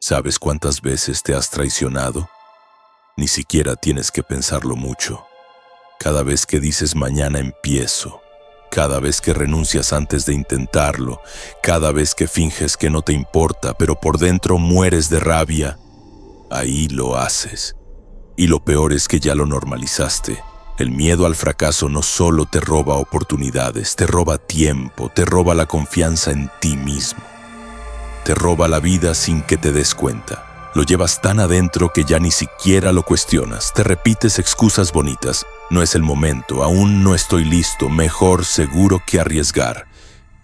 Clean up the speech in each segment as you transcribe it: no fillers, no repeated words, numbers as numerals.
¿Sabes cuántas veces te has traicionado? Ni siquiera tienes que pensarlo mucho. Cada vez que dices mañana empiezo, cada vez que renuncias antes de intentarlo, cada vez que finges que no te importa, pero por dentro mueres de rabia, ahí lo haces. Y lo peor es que ya lo normalizaste. El miedo al fracaso no solo te roba oportunidades, te roba tiempo, te roba la confianza en ti mismo. Te roba la vida sin que te des cuenta. Lo llevas tan adentro que ya ni siquiera lo cuestionas. Te repites excusas bonitas. No es el momento, aún no estoy listo, mejor seguro que arriesgar.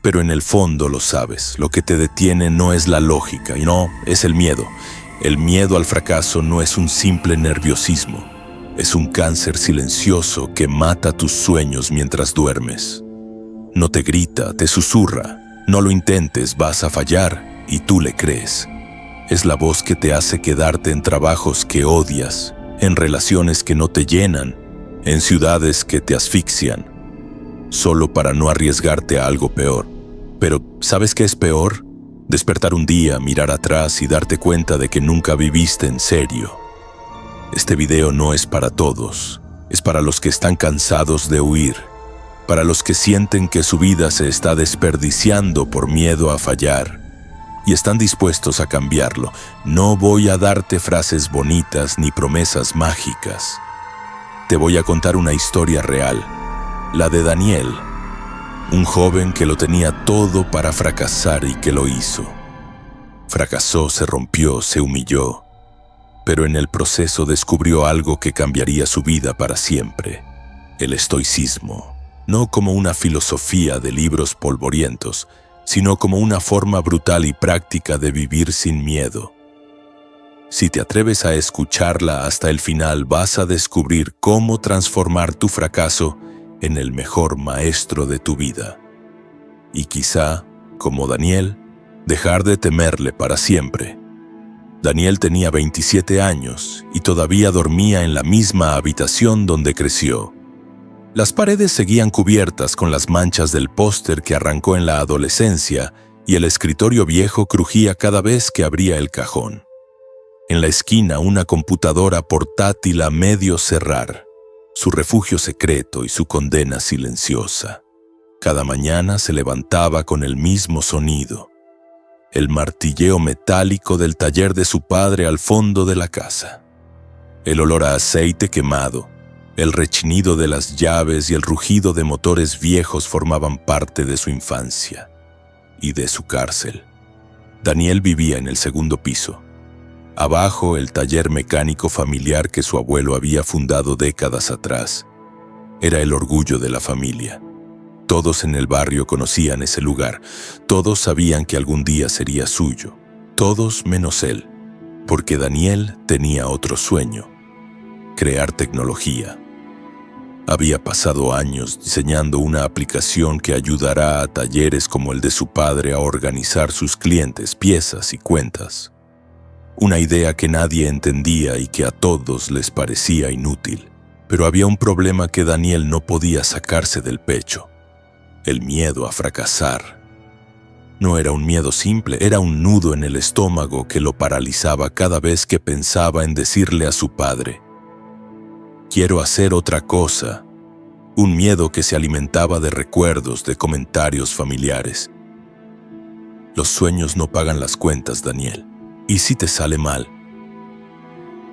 Pero en el fondo lo sabes, lo que te detiene no es la lógica, y no, es el miedo. El miedo al fracaso no es un simple nerviosismo. Es un cáncer silencioso que mata tus sueños mientras duermes. No te grita, te susurra. No lo intentes, vas a fallar. Y tú le crees. Es la voz que te hace quedarte en trabajos que odias, en relaciones que no te llenan, en ciudades que te asfixian, solo para no arriesgarte a algo peor. Pero, ¿sabes qué es peor? Despertar un día, mirar atrás y darte cuenta de que nunca viviste en serio. Este video no es para todos, es para los que están cansados de huir, para los que sienten que su vida se está desperdiciando por miedo a fallar. Y están dispuestos a cambiarlo. No voy a darte frases bonitas ni promesas mágicas. Te voy a contar una historia real, la de Daniel, un joven que lo tenía todo para fracasar y que lo hizo. Fracasó, se rompió, se humilló, pero en el proceso descubrió algo que cambiaría su vida para siempre: el estoicismo, no como una filosofía de libros polvorientos, sino como una forma brutal y práctica de vivir sin miedo. Si te atreves a escucharla hasta el final, vas a descubrir cómo transformar tu fracaso en el mejor maestro de tu vida. Y quizá, como Daniel, dejar de temerle para siempre. Daniel tenía 27 años y todavía dormía en la misma habitación donde creció. Las paredes seguían cubiertas con las manchas del póster que arrancó en la adolescencia y el escritorio viejo crujía cada vez que abría el cajón. En la esquina, una computadora portátil a medio cerrar, su refugio secreto y su condena silenciosa. Cada mañana se levantaba con el mismo sonido, el martilleo metálico del taller de su padre al fondo de la casa. El olor a aceite quemado, el rechinido de las llaves y el rugido de motores viejos formaban parte de su infancia y de su cárcel. Daniel vivía en el segundo piso. Abajo, el taller mecánico familiar que su abuelo había fundado décadas atrás. Era el orgullo de la familia. Todos en el barrio conocían ese lugar. Todos sabían que algún día sería suyo. Todos menos él, porque Daniel tenía otro sueño: crear tecnología. Había pasado años diseñando una aplicación que ayudará a talleres como el de su padre a organizar sus clientes, piezas y cuentas. Una idea que nadie entendía y que a todos les parecía inútil. Pero había un problema que Daniel no podía sacarse del pecho: el miedo a fracasar. No era un miedo simple, era un nudo en el estómago que lo paralizaba cada vez que pensaba en decirle a su padre: quiero hacer otra cosa. Un miedo que se alimentaba de recuerdos, de comentarios familiares. Los sueños no pagan las cuentas, Daniel. ¿Y si te sale mal?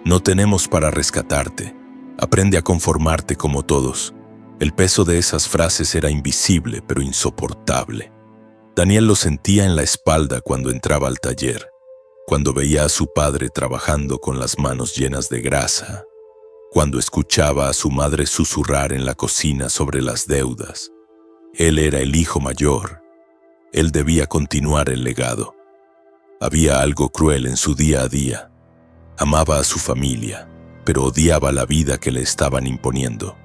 No tenemos para rescatarte. Aprende a conformarte como todos. El peso de esas frases era invisible, pero insoportable. Daniel lo sentía en la espalda cuando entraba al taller, cuando veía a su padre trabajando con las manos llenas de grasa, cuando escuchaba a su madre susurrar en la cocina sobre las deudas. Él era el hijo mayor. Él debía continuar el legado. Había algo cruel en su día a día. Amaba a su familia, pero odiaba la vida que le estaban imponiendo.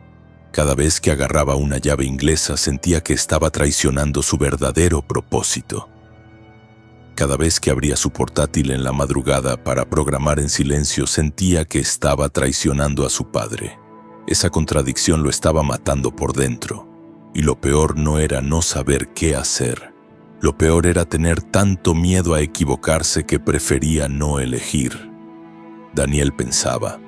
Cada vez que agarraba una llave inglesa sentía que estaba traicionando su verdadero propósito. Cada vez que abría su portátil en la madrugada para programar en silencio sentía que estaba traicionando a su padre. Esa contradicción lo estaba matando por dentro. Y lo peor no era no saber qué hacer. Lo peor era tener tanto miedo a equivocarse que prefería no elegir. Daniel pensaba: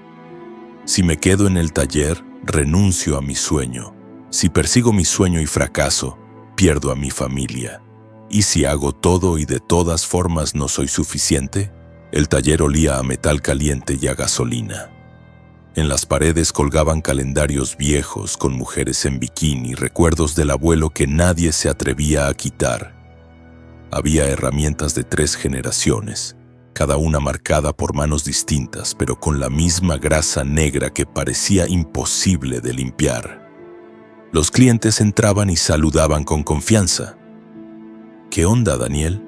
si me quedo en el taller, renuncio a mi sueño. Si persigo mi sueño y fracaso, pierdo a mi familia. ¿Y si hago todo y de todas formas no soy suficiente? El taller olía a metal caliente y a gasolina. En las paredes colgaban calendarios viejos con mujeres en bikini, recuerdos del abuelo que nadie se atrevía a quitar. Había herramientas de 3 generaciones, cada una marcada por manos distintas, pero con la misma grasa negra que parecía imposible de limpiar. Los clientes entraban y saludaban con confianza. ¿Qué onda, Daniel?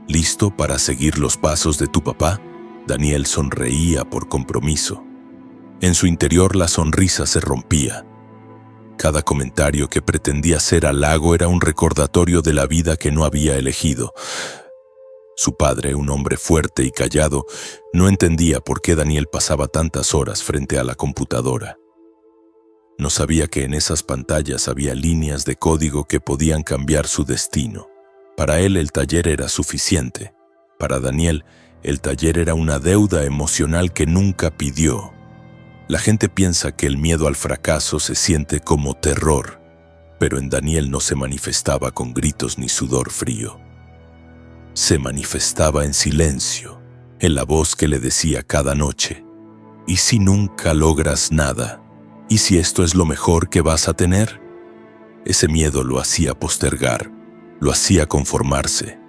¿Listo para seguir los pasos de tu papá? Daniel sonreía por compromiso. En su interior la sonrisa se rompía. Cada comentario que pretendía ser halago era un recordatorio de la vida que no había elegido. Su padre, un hombre fuerte y callado, no entendía por qué Daniel pasaba tantas horas frente a la computadora. No sabía que en esas pantallas había líneas de código que podían cambiar su destino. Para él el taller era suficiente. Para Daniel, el taller era una deuda emocional que nunca pidió. La gente piensa que el miedo al fracaso se siente como terror, pero en Daniel no se manifestaba con gritos ni sudor frío. Se manifestaba en silencio, en la voz que le decía cada noche: ¿y si nunca logras nada? ¿Y si esto es lo mejor que vas a tener? Ese miedo lo hacía postergar, lo hacía conformarse,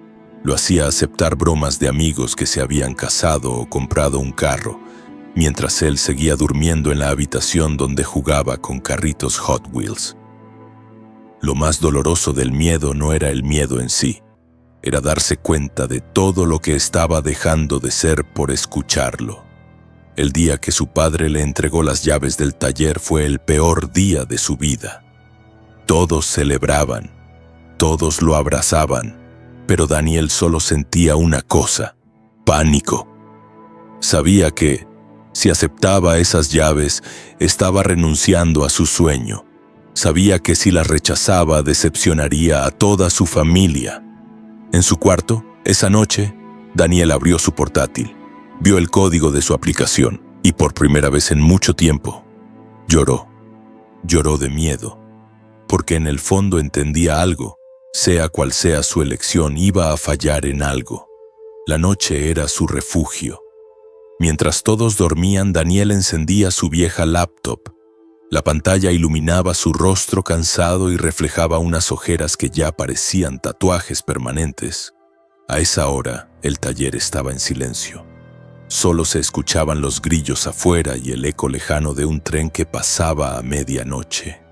lo hacía aceptar bromas de amigos que se habían casado o comprado un carro, mientras él seguía durmiendo en la habitación donde jugaba con carritos Hot Wheels. Lo más doloroso del miedo no era el miedo en sí, era darse cuenta de todo lo que estaba dejando de ser por escucharlo. El día que su padre le entregó las llaves del taller fue el peor día de su vida. Todos celebraban, todos lo abrazaban, pero Daniel solo sentía una cosa: pánico. Sabía que, si aceptaba esas llaves, estaba renunciando a su sueño. Sabía que si las rechazaba, decepcionaría a toda su familia. En su cuarto, esa noche, Daniel abrió su portátil, vio el código de su aplicación y por primera vez en mucho tiempo, lloró. Lloró de miedo, porque en el fondo entendía algo: sea cual sea su elección, iba a fallar en algo. La noche era su refugio. Mientras todos dormían, Daniel encendía su vieja laptop. La pantalla iluminaba su rostro cansado y reflejaba unas ojeras que ya parecían tatuajes permanentes. A esa hora, el taller estaba en silencio. Solo se escuchaban los grillos afuera y el eco lejano de un tren que pasaba a medianoche.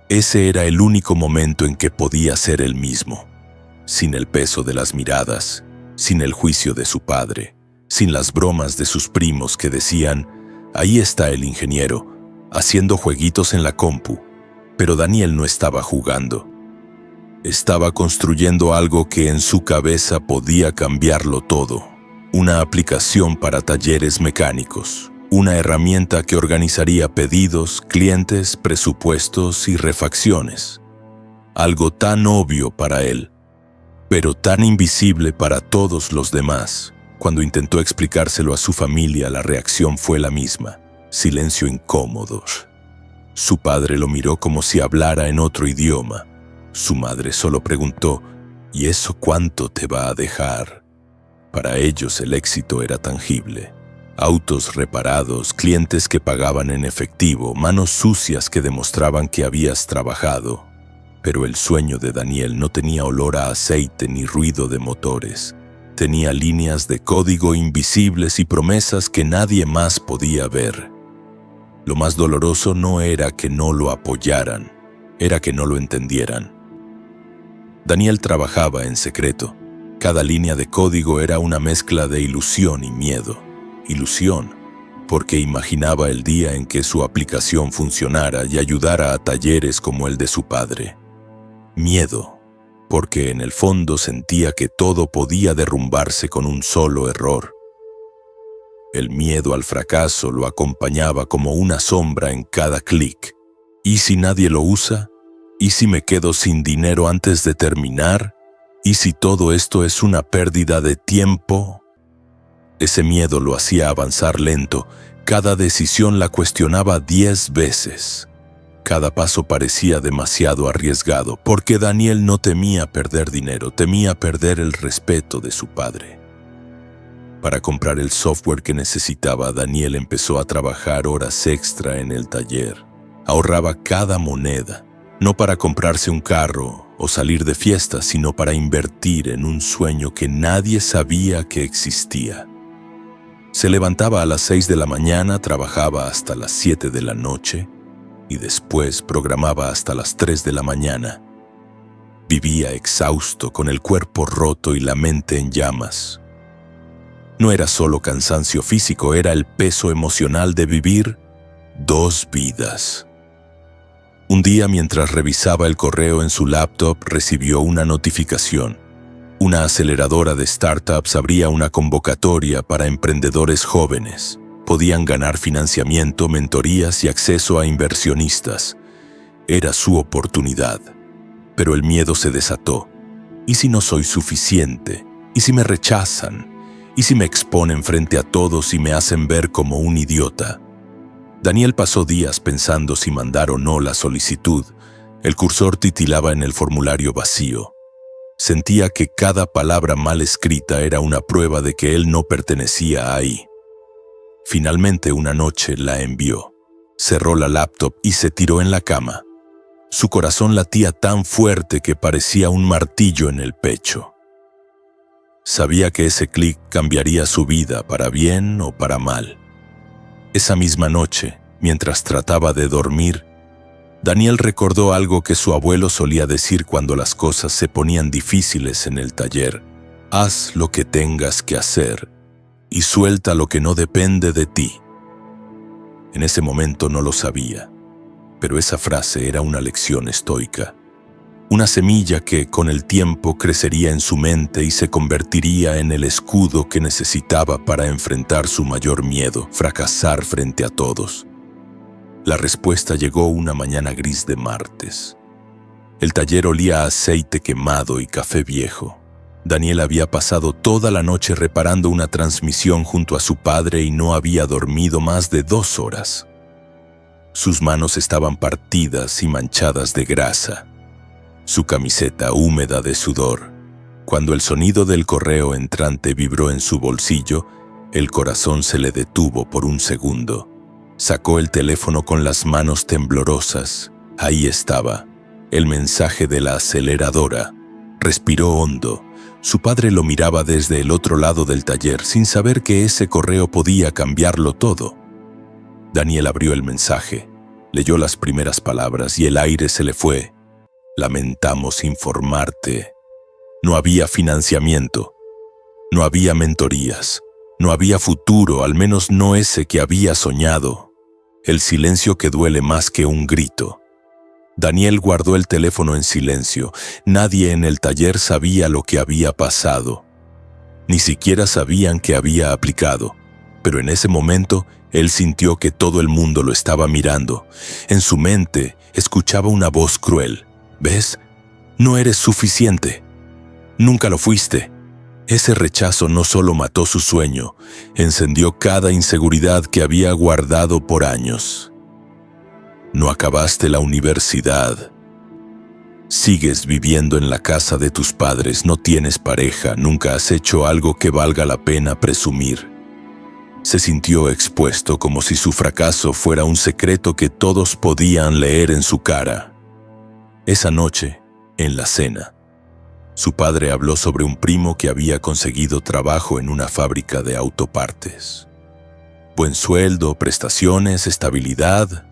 Ese era el único momento en que podía ser él mismo, sin el peso de las miradas, sin el juicio de su padre, sin las bromas de sus primos que decían: ahí está el ingeniero, haciendo jueguitos en la compu. Pero Daniel no estaba jugando. Estaba construyendo algo que en su cabeza podía cambiarlo todo. Una aplicación para talleres mecánicos. Una herramienta que organizaría pedidos, clientes, presupuestos y refacciones. Algo tan obvio para él, pero tan invisible para todos los demás. Cuando intentó explicárselo a su familia, la reacción fue la misma: silencio incómodo. Su padre lo miró como si hablara en otro idioma. Su madre solo preguntó: ¿y eso cuánto te va a dejar? Para ellos el éxito era tangible. Autos reparados, clientes que pagaban en efectivo, manos sucias que demostraban que habías trabajado. Pero el sueño de Daniel no tenía olor a aceite ni ruido de motores. Tenía líneas de código invisibles y promesas que nadie más podía ver. Lo más doloroso no era que no lo apoyaran, era que no lo entendieran. Daniel trabajaba en secreto. Cada línea de código era una mezcla de ilusión y miedo. Ilusión, porque imaginaba el día en que su aplicación funcionara y ayudara a talleres como el de su padre. Miedo, porque en el fondo sentía que todo podía derrumbarse con un solo error. El miedo al fracaso lo acompañaba como una sombra en cada clic. ¿Y si nadie lo usa? ¿Y si me quedo sin dinero antes de terminar? ¿Y si todo esto es una pérdida de tiempo? Ese miedo lo hacía avanzar lento. Cada decisión la cuestionaba 10 veces. Cada paso parecía demasiado arriesgado, porque Daniel no temía perder dinero, temía perder el respeto de su padre. Para comprar el software que necesitaba, Daniel empezó a trabajar horas extra en el taller. Ahorraba cada moneda, no para comprarse un carro o salir de fiesta, sino para invertir en un sueño que nadie sabía que existía. Se levantaba a las 6 de la mañana, trabajaba hasta las 7 de la noche y después programaba hasta las 3 de la mañana. Vivía exhausto, con el cuerpo roto y la mente en llamas. No era solo cansancio físico, era el peso emocional de vivir 2 vidas. Un día, mientras revisaba el correo en su laptop, recibió una notificación. Una aceleradora de startups abría una convocatoria para emprendedores jóvenes. Podían ganar financiamiento, mentorías y acceso a inversionistas. Era su oportunidad. Pero el miedo se desató. ¿Y si no soy suficiente? ¿Y si me rechazan? ¿Y si me exponen frente a todos y me hacen ver como un idiota? Daniel pasó días pensando si mandar o no la solicitud. El cursor titilaba en el formulario vacío. Sentía que cada palabra mal escrita era una prueba de que él no pertenecía ahí. Finalmente, una noche la envió. Cerró la laptop y se tiró en la cama. Su corazón latía tan fuerte que parecía un martillo en el pecho. Sabía que ese clic cambiaría su vida, para bien o para mal. Esa misma noche, mientras trataba de dormir, Daniel recordó algo que su abuelo solía decir cuando las cosas se ponían difíciles en el taller. Haz lo que tengas que hacer y suelta lo que no depende de ti. En ese momento no lo sabía, pero esa frase era una lección estoica. Una semilla que, con el tiempo, crecería en su mente y se convertiría en el escudo que necesitaba para enfrentar su mayor miedo, fracasar frente a todos. La respuesta llegó una mañana gris de martes. El taller olía a aceite quemado y café viejo. Daniel había pasado toda la noche reparando una transmisión junto a su padre y no había dormido más de 2 horas. Sus manos estaban partidas y manchadas de grasa. Su camiseta húmeda de sudor. Cuando el sonido del correo entrante vibró en su bolsillo, el corazón se le detuvo por un segundo. Sacó el teléfono con las manos temblorosas. Ahí estaba, el mensaje de la aceleradora. Respiró hondo. Su padre lo miraba desde el otro lado del taller, sin saber que ese correo podía cambiarlo todo. Daniel abrió el mensaje, leyó las primeras palabras y el aire se le fue. Lamentamos informarte. No había financiamiento. No había mentorías. No había futuro, al menos no ese que había soñado. El silencio que duele más que un grito. Daniel guardó el teléfono en silencio. Nadie en el taller sabía lo que había pasado. Ni siquiera sabían que había aplicado. Pero en ese momento, él sintió que todo el mundo lo estaba mirando. En su mente, escuchaba una voz cruel. ¿Ves? No eres suficiente. Nunca lo fuiste. Ese rechazo no solo mató su sueño, encendió cada inseguridad que había guardado por años. No acabaste la universidad. Sigues viviendo en la casa de tus padres, no tienes pareja, nunca has hecho algo que valga la pena presumir. Se sintió expuesto, como si su fracaso fuera un secreto que todos podían leer en su cara. Esa noche, en la cena, su padre habló sobre un primo que había conseguido trabajo en una fábrica de autopartes. Buen sueldo, prestaciones, estabilidad.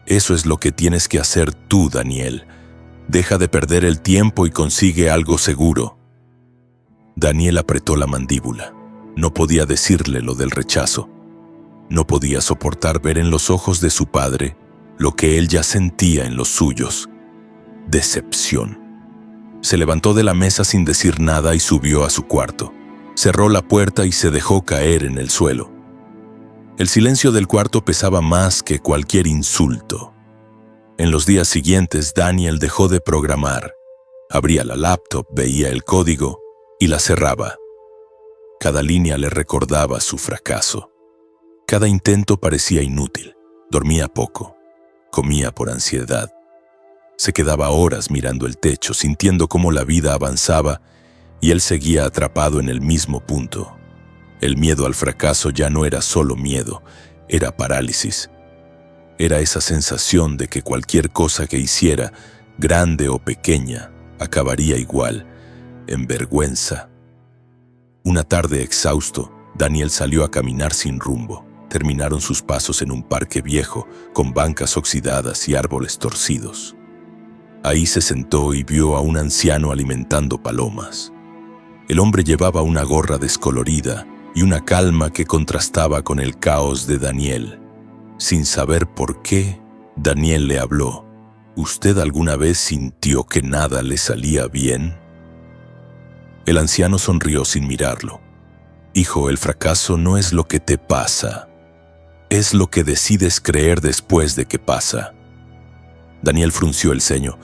Eso es lo que tienes que hacer tú, Daniel. Deja de perder el tiempo y consigue algo seguro. Daniel apretó la mandíbula. No podía decirle lo del rechazo. No podía soportar ver en los ojos de su padre lo que él ya sentía en los suyos. Decepción. Se levantó de la mesa sin decir nada y subió a su cuarto. Cerró la puerta y se dejó caer en el suelo. El silencio del cuarto pesaba más que cualquier insulto. En los días siguientes, Daniel dejó de programar. Abría la laptop, veía el código y la cerraba. Cada línea le recordaba su fracaso. Cada intento parecía inútil. Dormía poco. Comía por ansiedad. Se quedaba horas mirando el techo, sintiendo cómo la vida avanzaba y él seguía atrapado en el mismo punto. El miedo al fracaso ya no era solo miedo, era parálisis. Era esa sensación de que cualquier cosa que hiciera, grande o pequeña, acabaría igual, en vergüenza. Una tarde exhausto, Daniel salió a caminar sin rumbo. Terminaron sus pasos en un parque viejo, con bancas oxidadas y árboles torcidos. Ahí se sentó y vio a un anciano alimentando palomas. El hombre llevaba una gorra descolorida y una calma que contrastaba con el caos de Daniel. Sin saber por qué, Daniel le habló. ¿Usted alguna vez sintió que nada le salía bien? El anciano sonrió sin mirarlo. Hijo, el fracaso no es lo que te pasa, es lo que decides creer después de que pasa. Daniel frunció el ceño.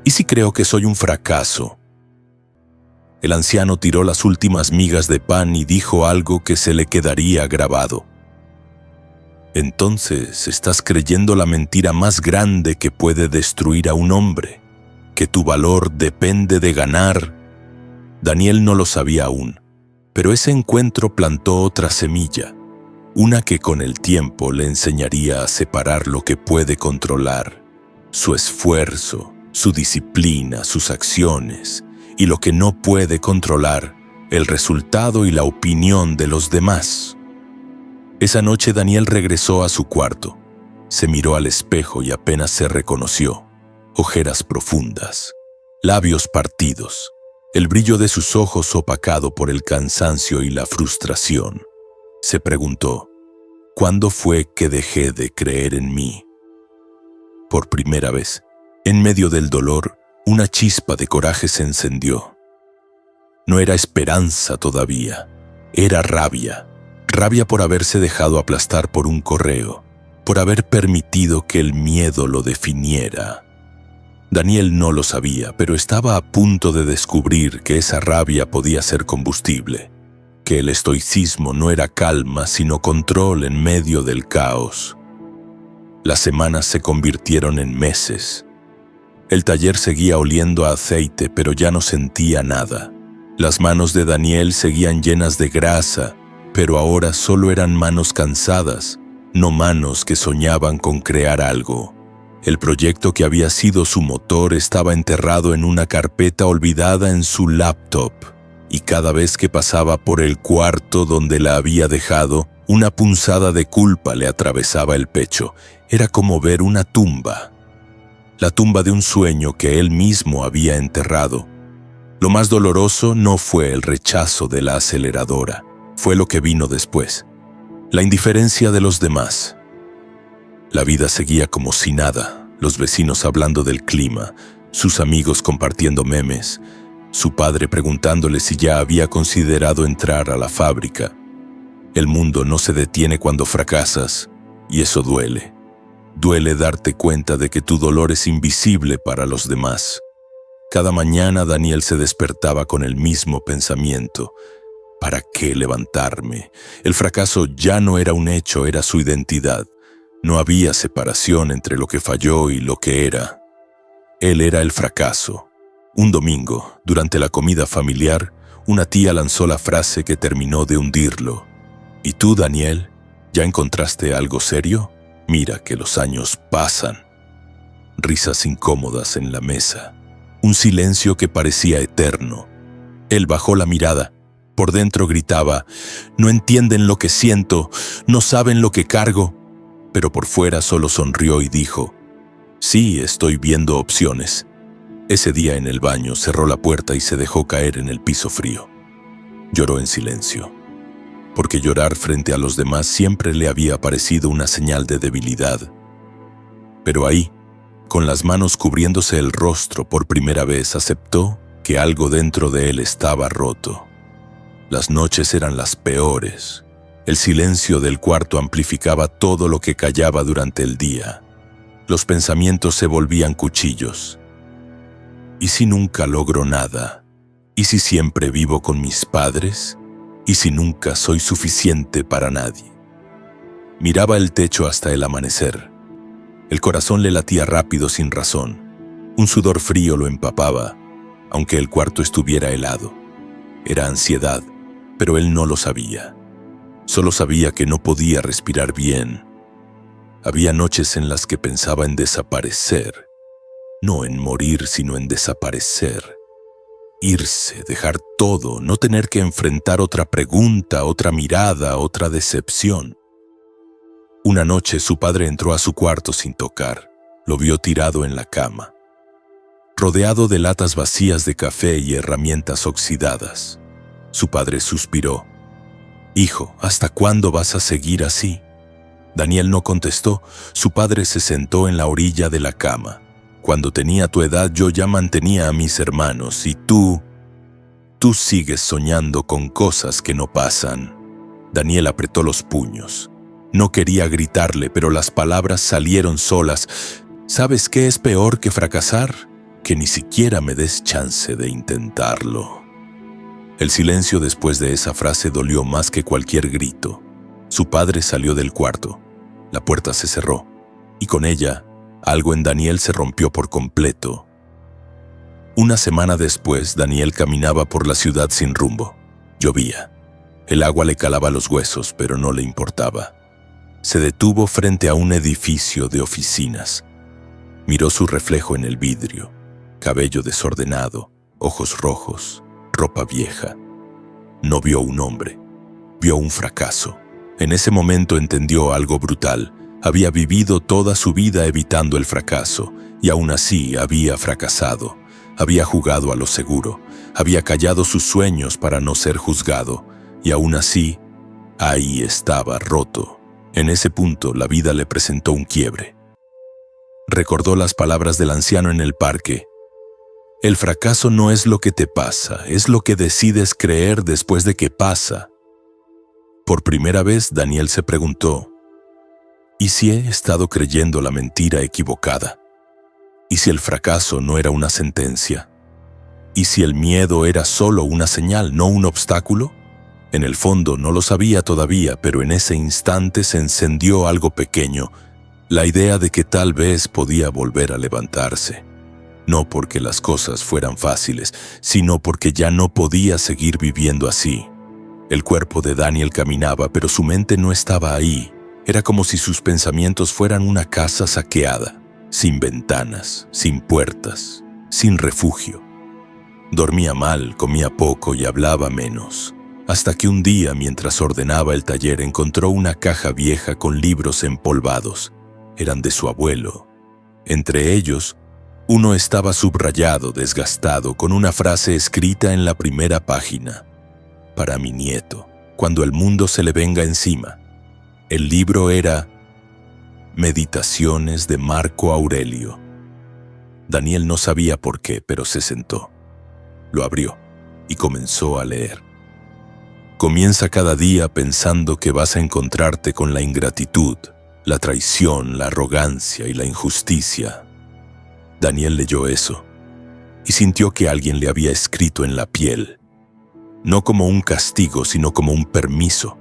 ¿Y si creo que soy un fracaso? El anciano tiró las últimas migas de pan y dijo algo que se le quedaría grabado. Entonces estás creyendo la mentira más grande que puede destruir a un hombre, que tu valor depende de ganar. Daniel no lo sabía aún, pero ese encuentro plantó otra semilla, una que con el tiempo le enseñaría a separar lo que puede controlar, su esfuerzo, su disciplina, sus acciones, y lo que no puede controlar, el resultado y la opinión de los demás. Esa noche Daniel regresó a su cuarto. Se miró al espejo y apenas se reconoció. Ojeras profundas, labios partidos, el brillo de sus ojos opacado por el cansancio y la frustración. Se preguntó, ¿cuándo fue que dejé de creer en mí? Por primera vez, en medio del dolor, una chispa de coraje se encendió. No era esperanza todavía, era rabia. Rabia por haberse dejado aplastar por un correo, por haber permitido que el miedo lo definiera. Daniel no lo sabía, pero estaba a punto de descubrir que esa rabia podía ser combustible, que el estoicismo no era calma, sino control en medio del caos. Las semanas se convirtieron en meses. El taller seguía oliendo a aceite, pero ya no sentía nada. Las manos de Daniel seguían llenas de grasa, pero ahora solo eran manos cansadas, no manos que soñaban con crear algo. El proyecto que había sido su motor estaba enterrado en una carpeta olvidada en su laptop, y cada vez que pasaba por el cuarto donde la había dejado, una punzada de culpa le atravesaba el pecho. Era como ver una tumba, la tumba de un sueño que él mismo había enterrado. Lo más doloroso no fue el rechazo de la aceleradora, fue lo que vino después, la indiferencia de los demás. La vida seguía como si nada, los vecinos hablando del clima, sus amigos compartiendo memes, su padre preguntándole si ya había considerado entrar a la fábrica. El mundo no se detiene cuando fracasas, y eso duele. Duele darte cuenta de que tu dolor es invisible para los demás. Cada mañana Daniel se despertaba con el mismo pensamiento. ¿Para qué levantarme? El fracaso ya no era un hecho, era su identidad. No había separación entre lo que falló y lo que era. Él era el fracaso. Un domingo, durante la comida familiar, una tía lanzó la frase que terminó de hundirlo. ¿Y tú, Daniel, ya encontraste algo serio? Mira que los años pasan. Risas incómodas en la mesa. Un silencio que parecía eterno. Él bajó la mirada. Por dentro gritaba, no entienden lo que siento, no saben lo que cargo. Pero por fuera solo sonrió y dijo, sí, estoy viendo opciones. Ese día en el baño cerró la puerta y se dejó caer en el piso frío. Lloró en silencio, porque llorar frente a los demás siempre le había parecido una señal de debilidad. Pero ahí, con las manos cubriéndose el rostro por primera vez, aceptó que algo dentro de él estaba roto. Las noches eran las peores. El silencio del cuarto amplificaba todo lo que callaba durante el día. Los pensamientos se volvían cuchillos. ¿Y si nunca logro nada? ¿Y si siempre vivo con mis padres? ¿Y si nunca soy suficiente para nadie? Miraba el techo hasta el amanecer. El corazón le latía rápido sin razón. Un sudor frío lo empapaba, aunque el cuarto estuviera helado. Era ansiedad, pero él no lo sabía. Solo sabía que no podía respirar bien. Había noches en las que pensaba en desaparecer. No en morir, sino en desaparecer. Irse, dejar todo, no tener que enfrentar otra pregunta, otra mirada, otra decepción. Una noche su padre entró a su cuarto sin tocar. Lo vio tirado en la cama, rodeado de latas vacías de café y herramientas oxidadas. Su padre suspiró. «Hijo, ¿hasta cuándo vas a seguir así?» Daniel no contestó. Su padre se sentó en la orilla de la cama. «Cuando tenía tu edad yo ya mantenía a mis hermanos y tú sigues soñando con cosas que no pasan». Daniel apretó los puños. No quería gritarle, pero las palabras salieron solas. «¿Sabes qué es peor que fracasar? Que ni siquiera me des chance de intentarlo». El silencio después de esa frase dolió más que cualquier grito. Su padre salió del cuarto. La puerta se cerró, y con ella, algo en Daniel se rompió por completo. Una semana después, Daniel caminaba por la ciudad sin rumbo. Llovía. El agua le calaba los huesos, pero no le importaba. Se detuvo frente a un edificio de oficinas. Miró su reflejo en el vidrio. Cabello desordenado, ojos rojos, ropa vieja. No vio un hombre, vio un fracaso. En ese momento entendió algo brutal. Había vivido toda su vida evitando el fracaso, y aún así había fracasado. Había jugado a lo seguro, había callado sus sueños para no ser juzgado, y aún así, ahí estaba roto. En ese punto, la vida le presentó un quiebre. Recordó las palabras del anciano en el parque. «El fracaso no es lo que te pasa, es lo que decides creer después de que pasa». Por primera vez, Daniel se preguntó, ¿y si he estado creyendo la mentira equivocada? ¿Y si el fracaso no era una sentencia? ¿Y si el miedo era solo una señal, no un obstáculo? En el fondo no lo sabía todavía, pero en ese instante se encendió algo pequeño, la idea de que tal vez podía volver a levantarse. No porque las cosas fueran fáciles, sino porque ya no podía seguir viviendo así. El cuerpo de Daniel caminaba, pero su mente no estaba ahí. Era como si sus pensamientos fueran una casa saqueada, sin ventanas, sin puertas, sin refugio. Dormía mal, comía poco y hablaba menos. Hasta que un día, mientras ordenaba el taller, encontró una caja vieja con libros empolvados. Eran de su abuelo. Entre ellos, uno estaba subrayado, desgastado, con una frase escrita en la primera página. «Para mi nieto, cuando el mundo se le venga encima». El libro era Meditaciones de Marco Aurelio. Daniel no sabía por qué, pero se sentó. Lo abrió y comenzó a leer. Comienza cada día pensando que vas a encontrarte con la ingratitud, la traición, la arrogancia y la injusticia. Daniel leyó eso y sintió que alguien le había escrito en la piel. No como un castigo, sino como un permiso.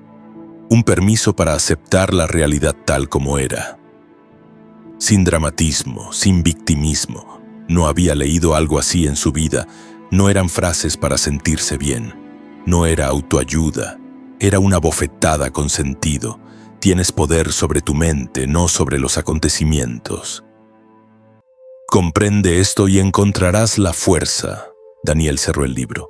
Un permiso para aceptar la realidad tal como era. Sin dramatismo, sin victimismo. No había leído algo así en su vida. No eran frases para sentirse bien. No era autoayuda. Era una bofetada con sentido. Tienes poder sobre tu mente, no sobre los acontecimientos. Comprende esto y encontrarás la fuerza. Daniel cerró el libro.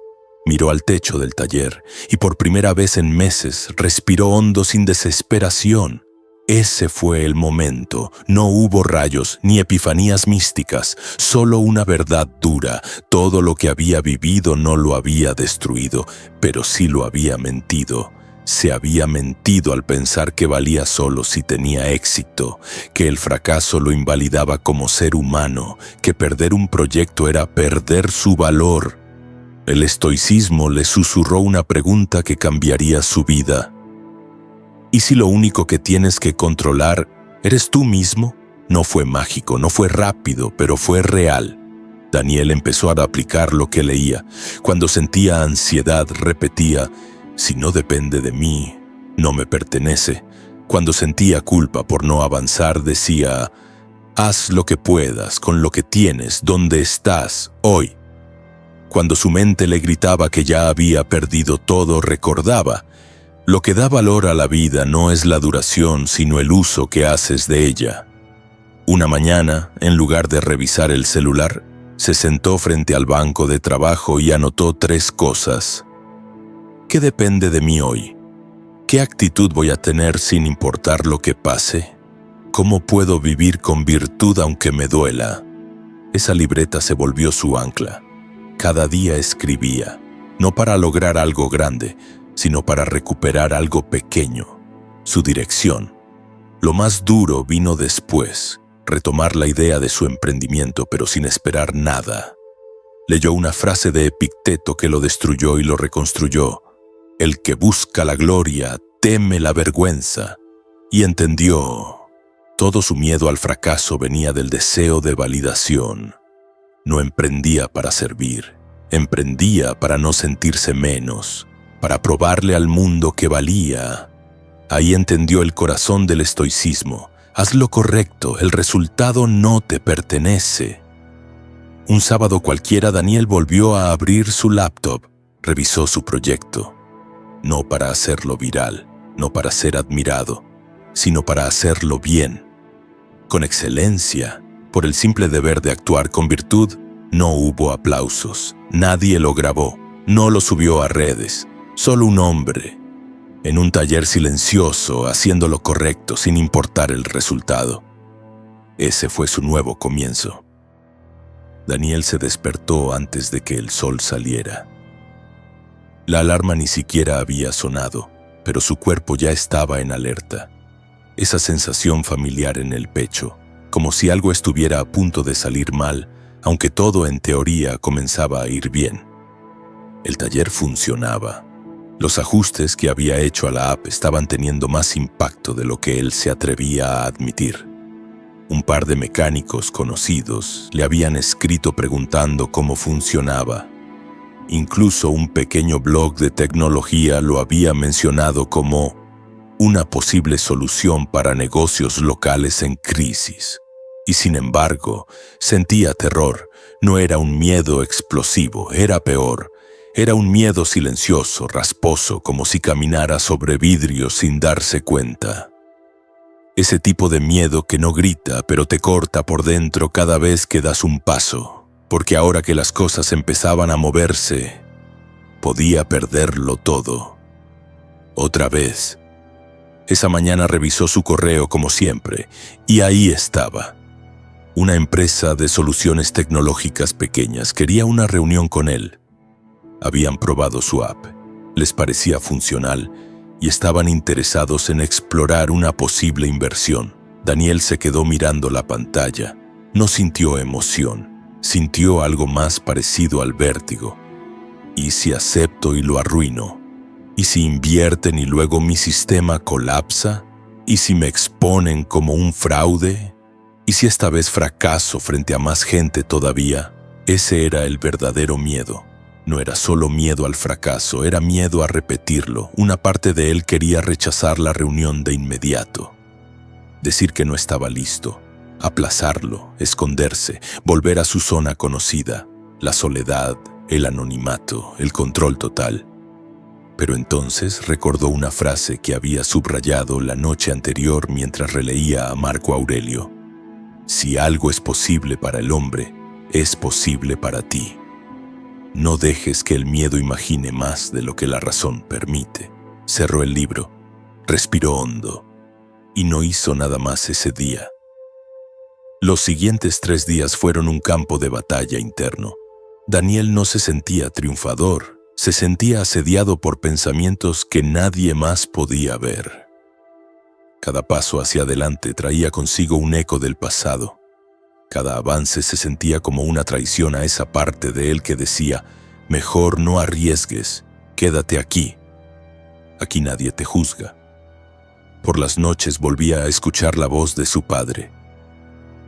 Miró al techo del taller y por primera vez en meses respiró hondo sin desesperación. Ese fue el momento. No hubo rayos ni epifanías místicas, solo una verdad dura. Todo lo que había vivido no lo había destruido, pero sí lo había mentido. Se había mentido al pensar que valía solo si tenía éxito, que el fracaso lo invalidaba como ser humano, que perder un proyecto era perder su valor. El estoicismo le susurró una pregunta que cambiaría su vida. ¿Y si lo único que tienes que controlar eres tú mismo? No fue mágico, no fue rápido, pero fue real. Daniel empezó a aplicar lo que leía. Cuando sentía ansiedad, repetía: si no depende de mí, no me pertenece. Cuando sentía culpa por no avanzar, decía: haz lo que puedas con lo que tienes, donde estás hoy. Cuando su mente le gritaba que ya había perdido todo, recordaba: lo que da valor a la vida no es la duración, sino el uso que haces de ella. Una mañana, en lugar de revisar el celular, se sentó frente al banco de trabajo y anotó 3 cosas. ¿Qué depende de mí hoy? ¿Qué actitud voy a tener sin importar lo que pase? ¿Cómo puedo vivir con virtud aunque me duela? Esa libreta se volvió su ancla. Cada día escribía, no para lograr algo grande, sino para recuperar algo pequeño, su dirección. Lo más duro vino después, retomar la idea de su emprendimiento, pero sin esperar nada. Leyó una frase de Epicteto que lo destruyó y lo reconstruyó: el que busca la gloria teme la vergüenza. Y entendió. Todo su miedo al fracaso venía del deseo de validación. No emprendía para servir, emprendía para no sentirse menos, para probarle al mundo que valía. Ahí entendió el corazón del estoicismo. Haz lo correcto, el resultado no te pertenece. Un sábado cualquiera, Daniel volvió a abrir su laptop, revisó su proyecto. No para hacerlo viral, no para ser admirado, sino para hacerlo bien, con excelencia. Por el simple deber de actuar con virtud, no hubo aplausos, nadie lo grabó, no lo subió a redes, solo un hombre, en un taller silencioso, haciendo lo correcto sin importar el resultado. Ese fue su nuevo comienzo. Daniel se despertó antes de que el sol saliera. La alarma ni siquiera había sonado, pero su cuerpo ya estaba en alerta. Esa sensación familiar en el pecho, como si algo estuviera a punto de salir mal, aunque todo en teoría comenzaba a ir bien. El taller funcionaba. Los ajustes que había hecho a la app estaban teniendo más impacto de lo que él se atrevía a admitir. Un par de mecánicos conocidos le habían escrito preguntando cómo funcionaba. Incluso un pequeño blog de tecnología lo había mencionado como una posible solución para negocios locales en crisis. Y sin embargo, sentía terror. No era un miedo explosivo, era peor. Era un miedo silencioso, rasposo, como si caminara sobre vidrio sin darse cuenta. Ese tipo de miedo que no grita, pero te corta por dentro cada vez que das un paso, porque ahora que las cosas empezaban a moverse, podía perderlo todo. Otra vez. Esa mañana revisó su correo como siempre, y ahí estaba. Una empresa de soluciones tecnológicas pequeñas quería una reunión con él. Habían probado su app, les parecía funcional y estaban interesados en explorar una posible inversión. Daniel se quedó mirando la pantalla. No sintió emoción, sintió algo más parecido al vértigo. ¿Y si acepto y lo arruino? ¿Y si invierten y luego mi sistema colapsa? ¿Y si me exponen como un fraude? ¿Y si esta vez fracaso frente a más gente todavía? Ese era el verdadero miedo. No era solo miedo al fracaso, era miedo a repetirlo. Una parte de él quería rechazar la reunión de inmediato. Decir que no estaba listo, aplazarlo, esconderse, volver a su zona conocida, la soledad, el anonimato, el control total. Pero entonces recordó una frase que había subrayado la noche anterior mientras releía a Marco Aurelio. Si algo es posible para el hombre, es posible para ti. No dejes que el miedo imagine más de lo que la razón permite. Cerró el libro, respiró hondo y no hizo nada más ese día. Los siguientes 3 días fueron un campo de batalla interno. Daniel no se sentía triunfador, se sentía asediado por pensamientos que nadie más podía ver. Cada paso hacia adelante traía consigo un eco del pasado. Cada avance se sentía como una traición a esa parte de él que decía: mejor no arriesgues, quédate aquí. Aquí nadie te juzga. Por las noches volvía a escuchar la voz de su padre.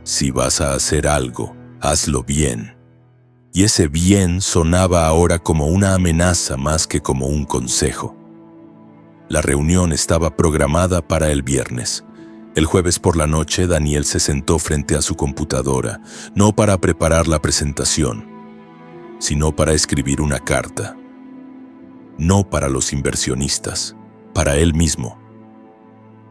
Si vas a hacer algo, hazlo bien. y ese bien sonaba ahora como una amenaza más que como un consejo. La reunión estaba programada para el viernes. El jueves por la noche, Daniel se sentó frente a su computadora, no para preparar la presentación, sino para escribir una carta. No para los inversionistas, para él mismo.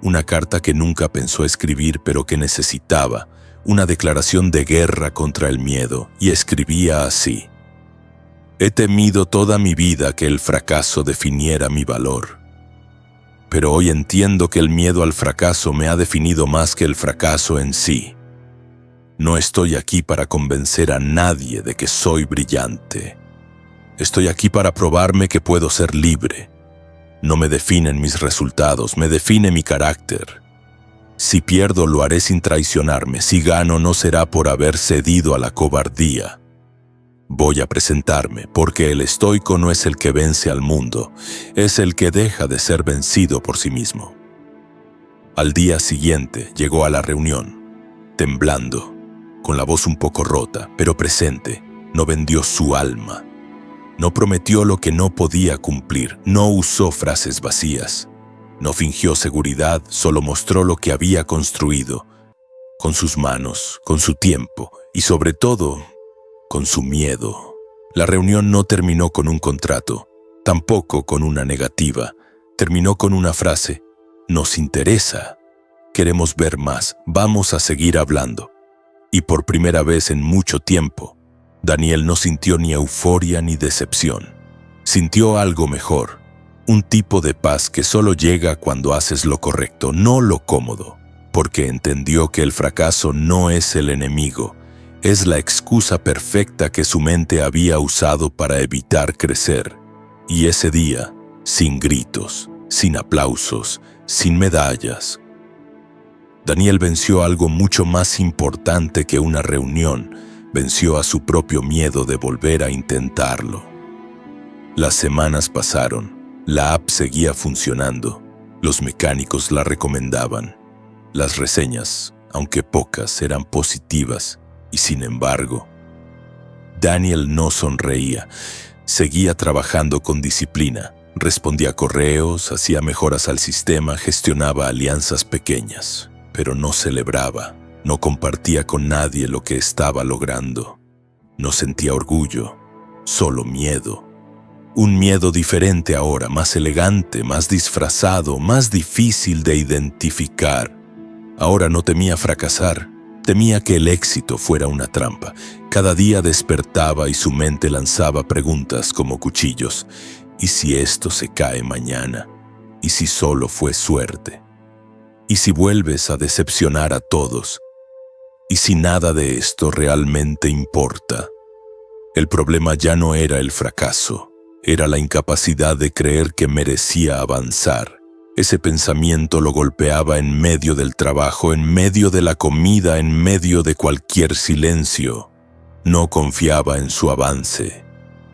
Una carta que nunca pensó escribir, pero que necesitaba, una declaración de guerra contra el miedo, y escribía así: He temido toda mi vida que el fracaso definiera mi valor. Pero hoy entiendo que el miedo al fracaso me ha definido más que el fracaso en sí. No estoy aquí para convencer a nadie de que soy brillante. Estoy aquí para probarme que puedo ser libre. No me definen mis resultados, me define mi carácter. Si pierdo, lo haré sin traicionarme. Si gano, no será por haber cedido a la cobardía. Voy a presentarme, porque el estoico no es el que vence al mundo, es el que deja de ser vencido por sí mismo. Al día siguiente llegó a la reunión, temblando, con la voz un poco rota, pero presente. No vendió su alma. No prometió lo que no podía cumplir, no usó frases vacías. No fingió seguridad, solo mostró lo que había construido, con sus manos, con su tiempo y sobre todo, con su miedo. La reunión no terminó con un contrato, tampoco con una negativa. Terminó con una frase: nos interesa, queremos ver más, vamos a seguir hablando. Y por primera vez en mucho tiempo, Daniel no sintió ni euforia ni decepción. Sintió algo mejor, un tipo de paz que solo llega cuando haces lo correcto, no lo cómodo, porque entendió que el fracaso no es el enemigo, es la excusa perfecta que su mente había usado para evitar crecer. Y ese día, sin gritos, sin aplausos, sin medallas, Daniel venció algo mucho más importante que una reunión. Venció a su propio miedo de volver a intentarlo. Las semanas pasaron, la app seguía funcionando, los mecánicos la recomendaban. Las reseñas, aunque pocas, eran positivas, y sin embargo, Daniel no sonreía. Seguía trabajando con disciplina, respondía a correos, hacía mejoras al sistema, gestionaba alianzas pequeñas, pero no celebraba. No compartía con nadie lo que estaba logrando. No sentía orgullo, solo miedo. Un miedo diferente ahora, más elegante, más disfrazado, más difícil de identificar. Ahora no temía fracasar, temía que el éxito fuera una trampa. Cada día despertaba y su mente lanzaba preguntas como cuchillos. ¿Y si esto se cae mañana? ¿Y si solo fue suerte? ¿Y si vuelves a decepcionar a todos? ¿Y si nada de esto realmente importa? El problema ya no era el fracaso, era la incapacidad de creer que merecía avanzar. Ese pensamiento lo golpeaba en medio del trabajo, en medio de la comida, en medio de cualquier silencio. No confiaba en su avance,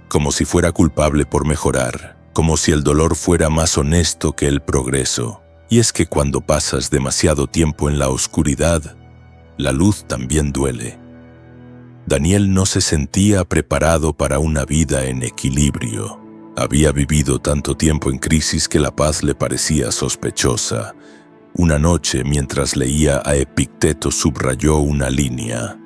como si fuera culpable por mejorar, como si el dolor fuera más honesto que el progreso. Y es que cuando pasas demasiado tiempo en la oscuridad, la luz también duele. Daniel no se sentía preparado para una vida en equilibrio. Había vivido tanto tiempo en crisis que la paz le parecía sospechosa. Una noche, mientras leía a Epicteto, subrayó una línea: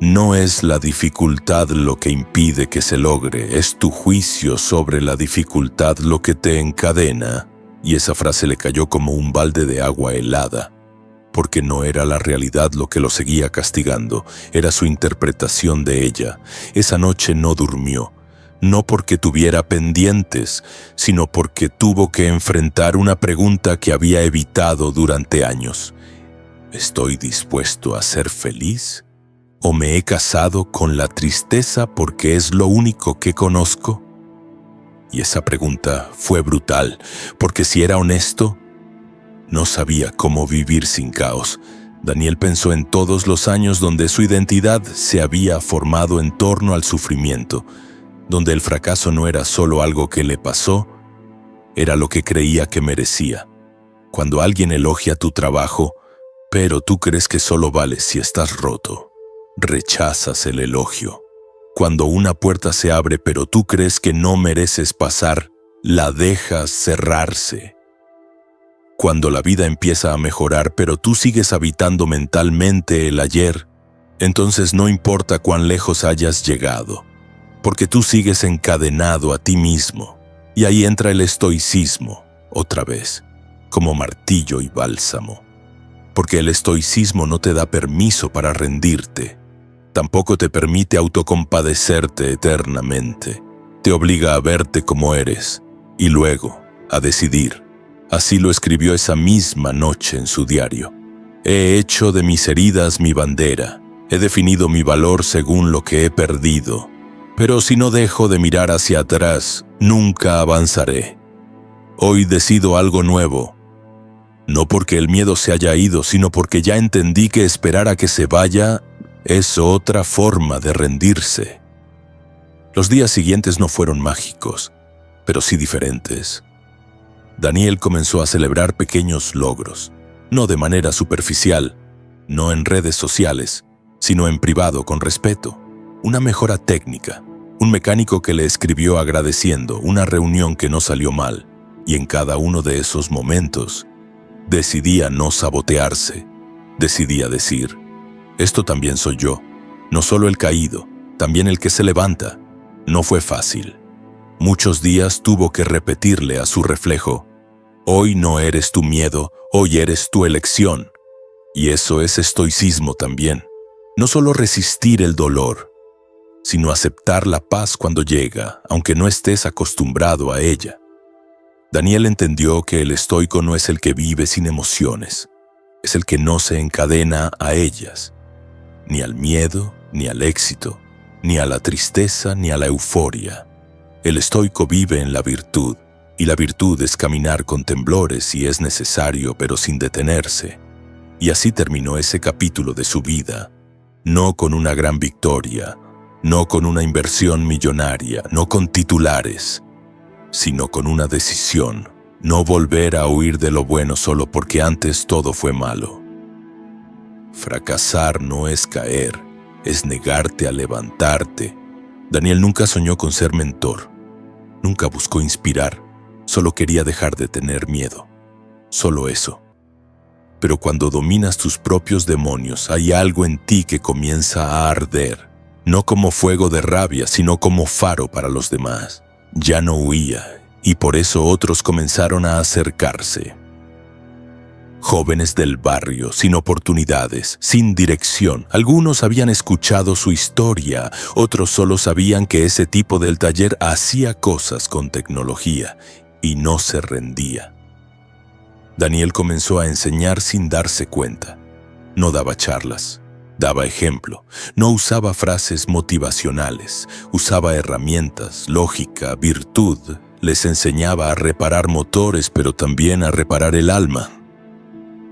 no es la dificultad lo que impide que se logre, es tu juicio sobre la dificultad lo que te encadena. Y esa frase le cayó como un balde de agua helada, porque no era la realidad lo que lo seguía castigando, era su interpretación de ella. Esa noche no durmió, no porque tuviera pendientes, sino porque tuvo que enfrentar una pregunta que había evitado durante años. ¿Estoy dispuesto a ser feliz? ¿O me he casado con la tristeza porque es lo único que conozco? Y esa pregunta fue brutal, porque si era honesto, no sabía cómo vivir sin caos. Daniel pensó en todos los años donde su identidad se había formado en torno al sufrimiento, donde el fracaso no era solo algo que le pasó, era lo que creía que merecía. Cuando alguien elogia tu trabajo, pero tú crees que solo vales si estás roto, rechazas el elogio. Cuando una puerta se abre pero tú crees que no mereces pasar, la dejas cerrarse. Cuando la vida empieza a mejorar pero tú sigues habitando mentalmente el ayer, entonces no importa cuán lejos hayas llegado, porque tú sigues encadenado a ti mismo. Y ahí entra el estoicismo, otra vez, como martillo y bálsamo. Porque el estoicismo no te da permiso para rendirte. Tampoco te permite autocompadecerte eternamente. Te obliga a verte como eres y luego a decidir. Así lo escribió esa misma noche en su diario. He hecho de mis heridas mi bandera. He definido mi valor según lo que he perdido. Pero si no dejo de mirar hacia atrás, nunca avanzaré. Hoy decido algo nuevo. No porque el miedo se haya ido, sino porque ya entendí que esperar a que se vaya es otra forma de rendirse. Los días siguientes no fueron mágicos, pero sí diferentes. Daniel comenzó a celebrar pequeños logros, no de manera superficial, no en redes sociales, sino en privado con respeto. Una mejora técnica, un mecánico que le escribió agradeciendo, una reunión que no salió mal, y en cada uno de esos momentos decidía no sabotearse, decidía decir: esto también soy yo, no solo el caído, también el que se levanta. No fue fácil. Muchos días tuvo que repetirle a su reflejo: hoy no eres tu miedo, hoy eres tu elección. Y eso es estoicismo también. No solo resistir el dolor, sino aceptar la paz cuando llega, aunque no estés acostumbrado a ella. Daniel entendió que el estoico no es el que vive sin emociones, es el que no se encadena a ellas, ni al miedo, ni al éxito, ni a la tristeza, ni a la euforia. El estoico vive en la virtud, y la virtud es caminar con temblores si es necesario, pero sin detenerse. Y así terminó ese capítulo de su vida, no con una gran victoria, no con una inversión millonaria, no con titulares, sino con una decisión: no volver a huir de lo bueno solo porque antes todo fue malo. Fracasar no es caer, es negarte a levantarte. Daniel nunca soñó con ser mentor, nunca buscó inspirar, solo quería dejar de tener miedo, solo eso. Pero cuando dominas tus propios demonios, hay algo en ti que comienza a arder, no como fuego de rabia, sino como faro para los demás. Ya no huía, y por eso otros comenzaron a acercarse. Jóvenes del barrio, sin oportunidades, sin dirección. Algunos habían escuchado su historia, otros solo sabían que ese tipo del taller hacía cosas con tecnología y no se rendía. Daniel comenzó a enseñar sin darse cuenta. No daba charlas, daba ejemplo. No usaba frases motivacionales, usaba herramientas, lógica, virtud. Les enseñaba a reparar motores, pero también a reparar el alma.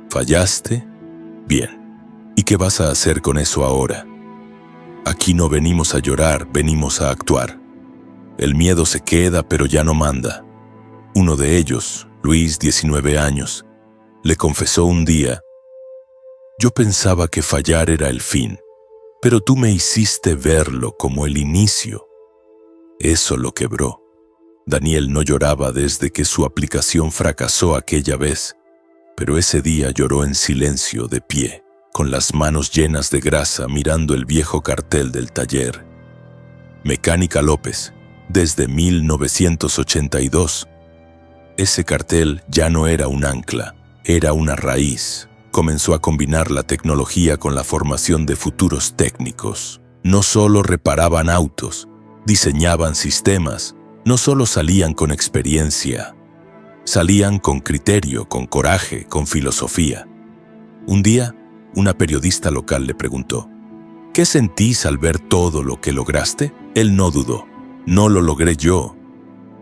¿Fallaste? Bien. ¿Y qué vas a hacer con eso ahora? Aquí no venimos a llorar, venimos a actuar. El miedo se queda, pero ya no manda. Uno de ellos, Luis, 19 años, le confesó un día: yo pensaba que fallar era el fin, pero tú me hiciste verlo como el inicio. Eso lo quebró. Daniel no lloraba desde que su aplicación fracasó aquella vez, pero ese día lloró en silencio, de pie, con las manos llenas de grasa, mirando el viejo cartel del taller. Mecánica López, desde 1982. Ese cartel ya no era un ancla, era una raíz. Comenzó a combinar la tecnología con la formación de futuros técnicos. No solo reparaban autos, diseñaban sistemas. No solo salían con experiencia, salían con criterio, con coraje, con filosofía. Un día, una periodista local le preguntó: ¿qué sentís al ver todo lo que lograste? Él no dudó: no lo logré yo,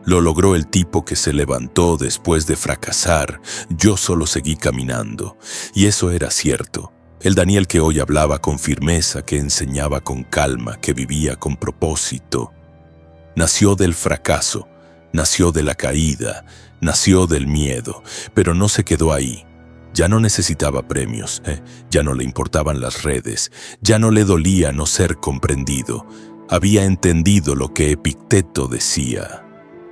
lo logró el tipo que se levantó después de fracasar. Yo solo seguí caminando. Y eso era cierto. El Daniel que hoy hablaba con firmeza, que enseñaba con calma, que vivía con propósito. Nació del fracaso, nació de la caída, nació del miedo, pero no se quedó ahí. Ya no necesitaba premios, ya no le importaban las redes, ya no le dolía no ser comprendido. Había entendido lo que Epicteto decía: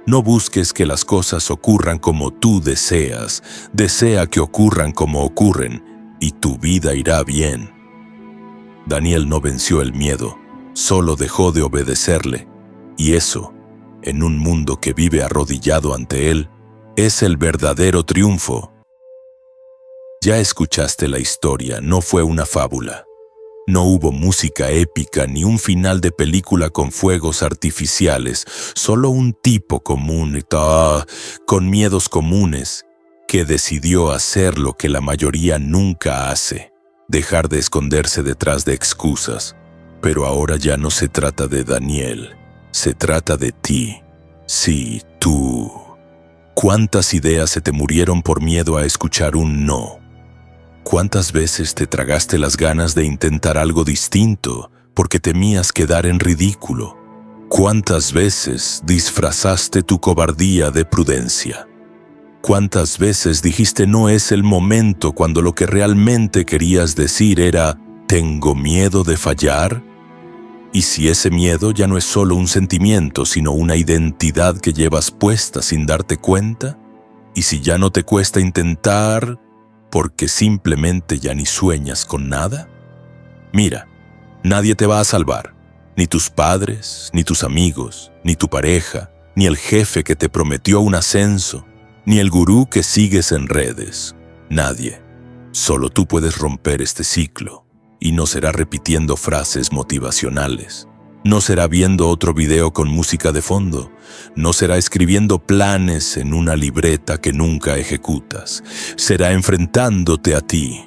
no busques que las cosas ocurran como tú deseas, desea que ocurran como ocurren, y tu vida irá bien. Daniel no venció el miedo, solo dejó de obedecerle, y eso, en un mundo que vive arrodillado ante él, es el verdadero triunfo. Ya escuchaste la historia, no fue una fábula. No hubo música épica ni un final de película con fuegos artificiales, solo un tipo común con miedos comunes que decidió hacer lo que la mayoría nunca hace: dejar de esconderse detrás de excusas. Pero ahora ya no se trata de Daniel, se trata de ti. Sí, tú. ¿Cuántas ideas se te murieron por miedo a escuchar un no? ¿Cuántas veces te tragaste las ganas de intentar algo distinto porque temías quedar en ridículo? ¿Cuántas veces disfrazaste tu cobardía de prudencia? ¿Cuántas veces dijiste no es el momento cuando lo que realmente querías decir era ¿tengo miedo de fallar? Y si ese miedo ya no es solo un sentimiento, sino una identidad que llevas puesta sin darte cuenta, y si ya no te cuesta intentar porque simplemente ya ni sueñas con nada, mira, nadie te va a salvar, ni tus padres, ni tus amigos, ni tu pareja, ni el jefe que te prometió un ascenso, ni el gurú que sigues en redes. Nadie. Solo tú puedes romper este ciclo, y no será repitiendo frases motivacionales. No será viendo otro video con música de fondo. No será escribiendo planes en una libreta que nunca ejecutas. Será enfrentándote a ti,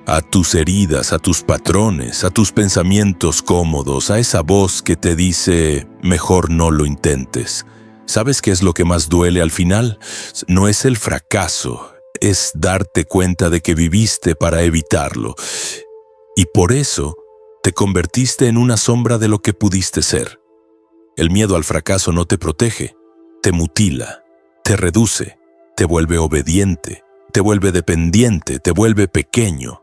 a tus heridas, a tus patrones, a tus pensamientos cómodos, a esa voz que te dice, mejor no lo intentes. ¿Sabes qué es lo que más duele al final? No es el fracaso, es darte cuenta de que viviste para evitarlo. Y por eso te convertiste en una sombra de lo que pudiste ser. El miedo al fracaso no te protege, te mutila, te reduce, te vuelve obediente, te vuelve dependiente, te vuelve pequeño.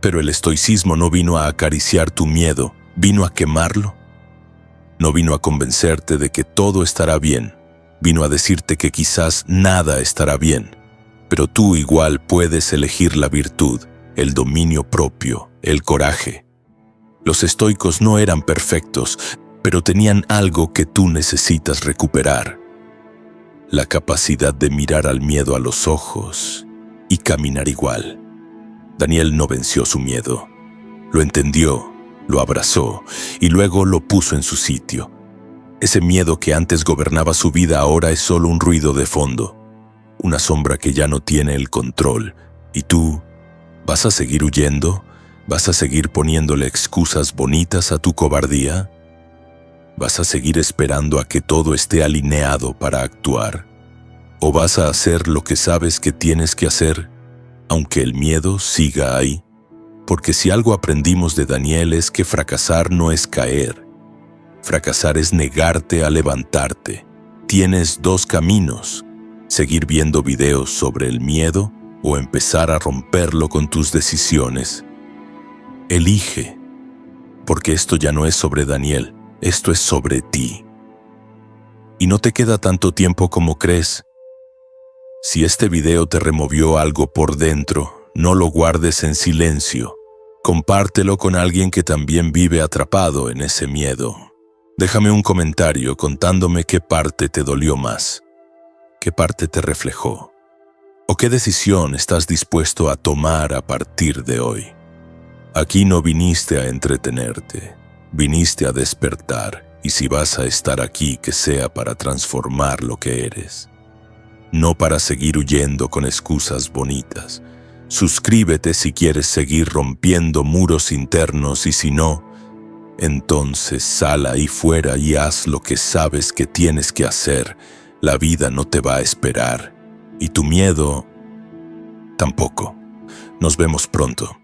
Pero el estoicismo no vino a acariciar tu miedo, vino a quemarlo. No vino a convencerte de que todo estará bien, vino a decirte que quizás nada estará bien, pero tú igual puedes elegir la virtud, el dominio propio, el coraje. Los estoicos no eran perfectos, pero tenían algo que tú necesitas recuperar: la capacidad de mirar al miedo a los ojos y caminar igual. Daniel no venció su miedo, lo entendió, lo abrazó y luego lo puso en su sitio. Ese miedo que antes gobernaba su vida ahora es solo un ruido de fondo, una sombra que ya no tiene el control. ¿Y tú? ¿Vas a seguir huyendo? ¿Vas a seguir poniéndole excusas bonitas a tu cobardía? ¿Vas a seguir esperando a que todo esté alineado para actuar? ¿O vas a hacer lo que sabes que tienes que hacer, aunque el miedo siga ahí? Porque si algo aprendimos de Daniel es que fracasar no es caer. Fracasar es negarte a levantarte. Tienes dos caminos: seguir viendo videos sobre el miedo o empezar a romperlo con tus decisiones. Elige, porque esto ya no es sobre Daniel, esto es sobre ti. Y no te queda tanto tiempo como crees. Si este video te removió algo por dentro, no lo guardes en silencio. Compártelo con alguien que también vive atrapado en ese miedo. Déjame un comentario contándome qué parte te dolió más, qué parte te reflejó, o qué decisión estás dispuesto a tomar a partir de hoy. Aquí no viniste a entretenerte, viniste a despertar, y si vas a estar aquí, que sea para transformar lo que eres, no para seguir huyendo con excusas bonitas. Suscríbete si quieres seguir rompiendo muros internos, y si no, entonces sal ahí fuera y haz lo que sabes que tienes que hacer. La vida no te va a esperar, y tu miedo tampoco. Nos vemos pronto.